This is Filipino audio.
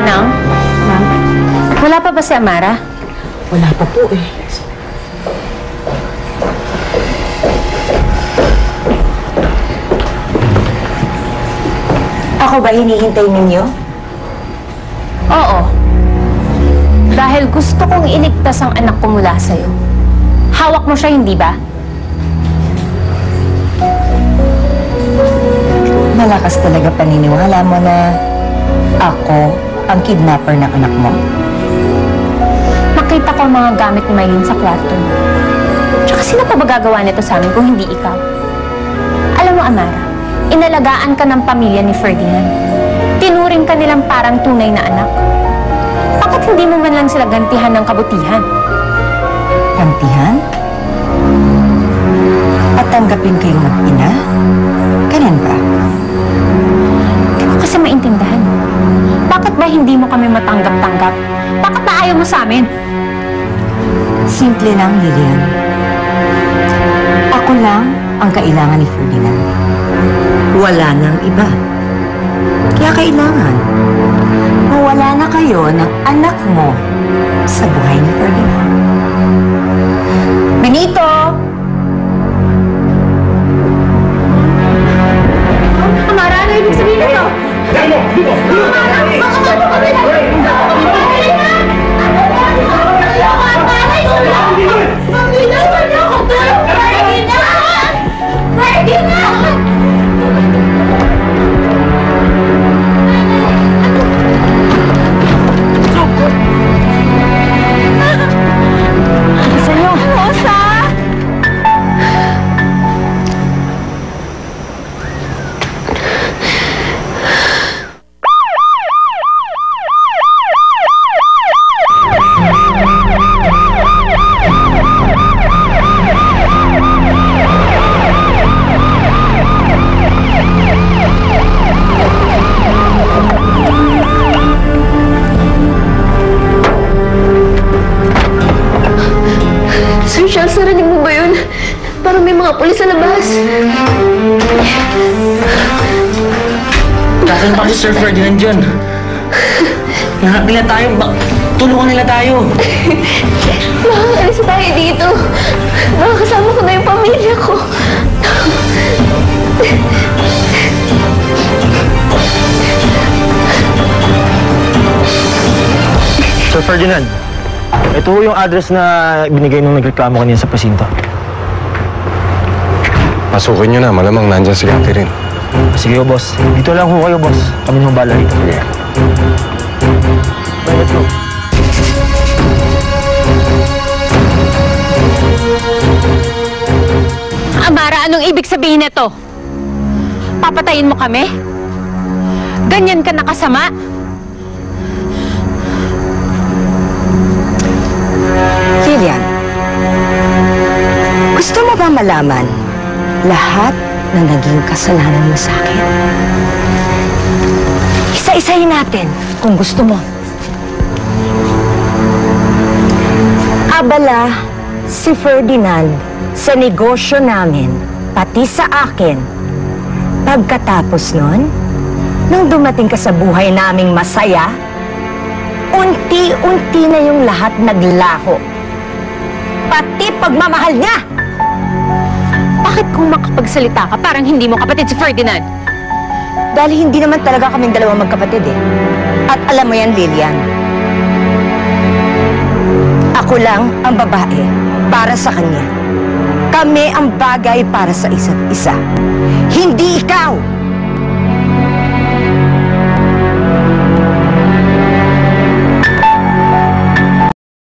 Manang? Ma'am? Wala pa ba si Amara? Wala pa po eh. Ako ba hinihintay ninyo? Oo. Dahil gusto kong iligtas ang anak ko mula sa'yo. Hawak mo siya, hindi ba? Malakas talaga paniniwala mo na ako ang kidnapper ng anak mo. Nakita ko ang mga gamit ni Maylin sa kwarto mo. Tsaka sino pa ba gagawa nito sa amin kung hindi ikaw? Alam mo, Amara, inalagaan ka ng pamilya ni Ferdinand. Tinuring ka nilang parang tunay na anak. Bakit hindi mo man lang sila gantihan ng kabutihan? Gantihan? Patanggapin kayong mag-ina? Ganun ba? Hindi ko kasi maintindihan. Bakit ba hindi mo kami matanggap-tanggap? Bakit ba ayaw mo sa amin? Simple lang, Lilian. Ako lang ang kailangan ni Ferdinand. Wala nang iba. Kaya kailangan mawala na kayo ng anak mo sa buhay ni Ferdinand. Benito! Amara, ano ibig sabihin nito? Sir Charles, narinig mo ba yun? Parang may mga pulis sa labas. Nasaan ba si Sir Ferdinand dyan? Hanap nila tayo. Tulungan nila tayo. Makakalis tayo dito. Makakasama ko na yung pamilya ko. Sir Ferdinand, ito ho yung address na binigay nung nagreklamo kanina sa pasinto. Pasukin nyo na, malamang nandyan si Catherine. Sige ho, boss. Dito lang ho kayo, boss. Kami nang bala rito. Sige. Let's go. Amara, anong ibig sabihin nito? Papatayin mo kami? Ganyan ka nakasama? Lilian, gusto mo ba malaman lahat na naging kasalanan mo sa akin? Isa-isahin natin kung gusto mo. Abala si Ferdinand sa negosyo namin, pati sa akin. Pagkatapos nun, nang dumating ka sa buhay naming masaya, unti-unti na yung lahat naglaho. Pati pagmamahal niya! Bakit kung makapagsalita ka, parang hindi mo kapatid si Ferdinand? Dahil hindi naman talaga kaming dalawang magkapatid eh. At alam mo yan, Lilian. Ako lang ang babae para sa kanya. Kami ang bagay para sa isa't isa. Hindi ikaw!